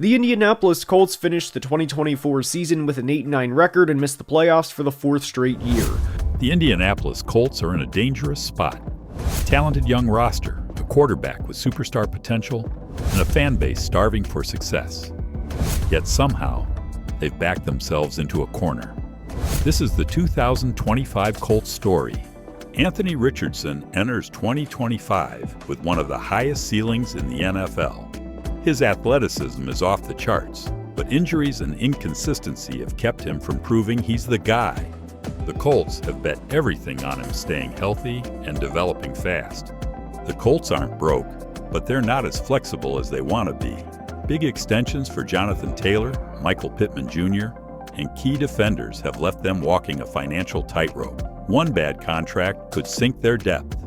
The Indianapolis Colts finished the 2024 season with an 8-9 record and missed the playoffs for the fourth straight year. The Indianapolis Colts are in a dangerous spot. Talented young roster, a quarterback with superstar potential, and a fan base starving for success. Yet somehow, they've backed themselves into a corner. This is the 2025 Colts story. Anthony Richardson enters 2025 with one of the highest ceilings in the NFL. His athleticism is off the charts, but injuries and inconsistency have kept him from proving he's the guy. The Colts have bet everything on him staying healthy and developing fast. The Colts aren't broke, but they're not as flexible as they want to be. Big extensions for Jonathan Taylor, Michael Pittman Jr., and key defenders have left them walking a financial tightrope. One bad contract could sink their depth.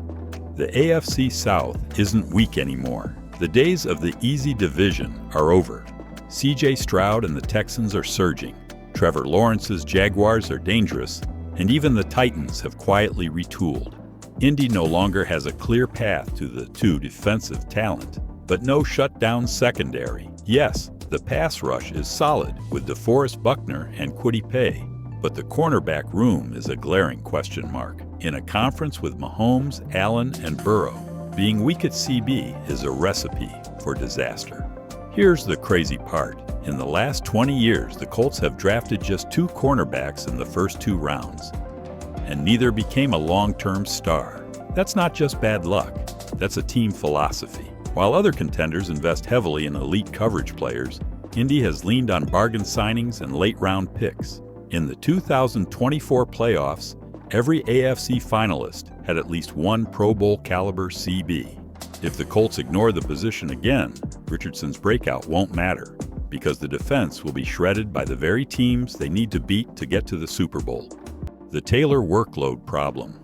The AFC South isn't weak anymore. The days of the easy division are over. C.J. Stroud and the Texans are surging. Trevor Lawrence's Jaguars are dangerous, and even the Titans have quietly retooled. Indy no longer has a clear path to the two defensive talent, but no shutdown secondary. Yes, the pass rush is solid with DeForest Buckner and Kwity Paye, but the cornerback room is a glaring question mark. In a conference with Mahomes, Allen, and Burrow, being weak at CB is a recipe for disaster. Here's the crazy part. In the last 20 years, the Colts have drafted just 2 cornerbacks in the first 2 rounds, and neither became a long-term star. That's not just bad luck, that's a team philosophy. While other contenders invest heavily in elite coverage players, Indy has leaned on bargain signings and late-round picks. In the 2024 playoffs, every AFC finalist had at least one Pro Bowl-caliber CB. If the Colts ignore the position again, Richardson's breakout won't matter, because the defense will be shredded by the very teams they need to beat to get to the Super Bowl. The Taylor workload problem.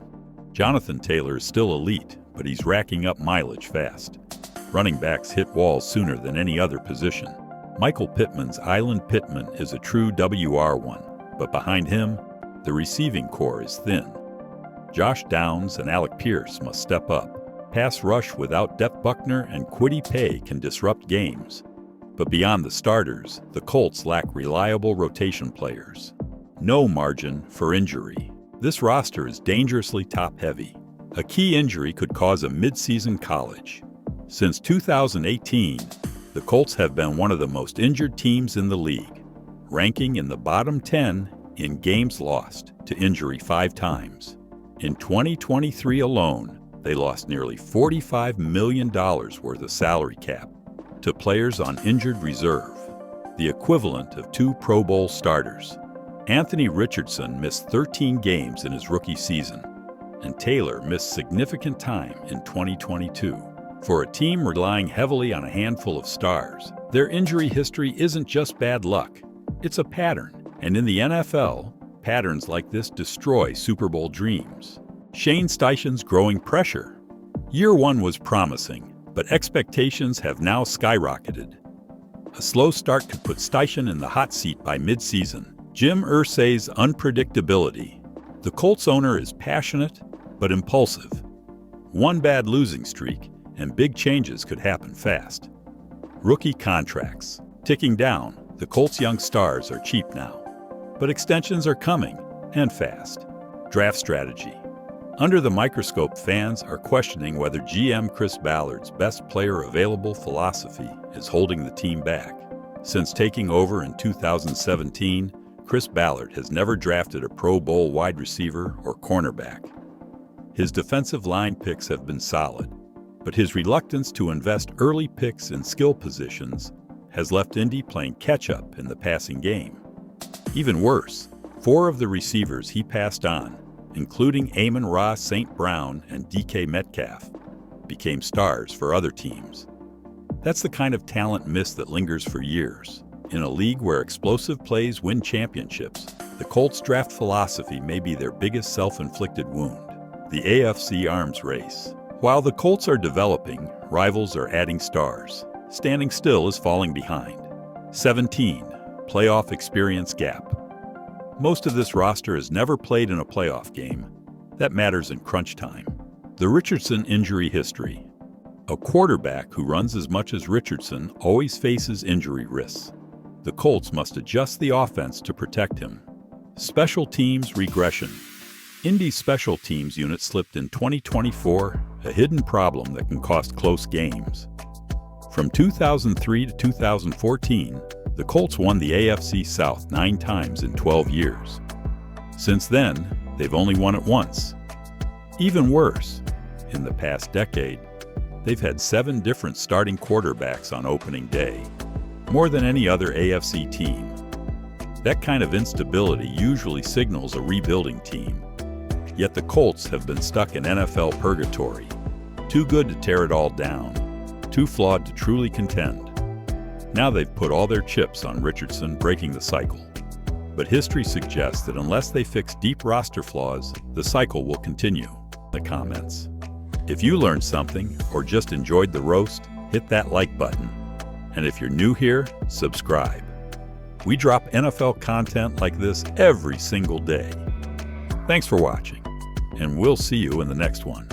Jonathan Taylor is still elite, but he's racking up mileage fast. Running backs hit walls sooner than any other position. Michael Pittman's Island Pittman is a true WR1, but behind him, the receiving core is thin. Josh Downs and Alec Pierce must step up. Pass rush without Dep Buckner and Kwity Paye can disrupt games. But beyond the starters, the Colts lack reliable rotation players. No margin for injury. This roster is dangerously top-heavy. A key injury could cause a mid-season college. Since 2018, the Colts have been one of the most injured teams in the league, ranking in the bottom 10 in games lost to injury 5 times. In 2023 alone, they lost nearly $45 million worth of salary cap to players on injured reserve, the equivalent of 2 Pro Bowl starters. Anthony Richardson missed 13 games in his rookie season, and Taylor missed significant time in 2022. For a team relying heavily on a handful of stars, their injury history isn't just bad luck, it's a pattern. And in the NFL, patterns like this destroy Super Bowl dreams. Shane Steichen's growing pressure. Year 1 was promising, but expectations have now skyrocketed. A slow start could put Steichen in the hot seat by mid-season. Jim Irsay's unpredictability. The Colts owner is passionate, but impulsive. One bad losing streak, and big changes could happen fast. Rookie contracts. Ticking down, the Colts' young stars are cheap now. But extensions are coming, and fast. Draft strategy. Under the microscope, fans are questioning whether GM Chris Ballard's best player available philosophy is holding the team back. Since taking over in 2017, Chris Ballard has never drafted a Pro Bowl wide receiver or cornerback. His defensive line picks have been solid, but his reluctance to invest early picks in skill positions has left Indy playing catch-up in the passing game. Even worse, 4 of the receivers he passed on, including Amon-Ra St. Brown and DK Metcalf, became stars for other teams. That's the kind of talent miss that lingers for years. In a league where explosive plays win championships, the Colts' draft philosophy may be their biggest self-inflicted wound. The AFC arms race. While the Colts are developing, rivals are adding stars. Standing still is falling behind. 17. Playoff experience gap. Most of this roster has never played in a playoff game. That matters in crunch time. The Richardson injury history. A quarterback who runs as much as Richardson always faces injury risks. The Colts must adjust the offense to protect him. Special teams regression. Indy's special teams unit slipped in 2024, a hidden problem that can cost close games. From 2003 to 2014, the Colts won the AFC South 9 times in 12 years. Since then, they've only won it once. Even worse, in the past decade, they've had 7 different starting quarterbacks on opening day, more than any other AFC team. That kind of instability usually signals a rebuilding team. Yet the Colts have been stuck in NFL purgatory, too good to tear it all down, too flawed to truly contend. Now they've put all their chips on Richardson breaking the cycle. But history suggests that unless they fix deep roster flaws, the cycle will continue. The comments. If you learned something or just enjoyed the roast, hit that like button. And if you're new here, subscribe. We drop NFL content like this every single day. Thanks for watching, and we'll see you in the next one.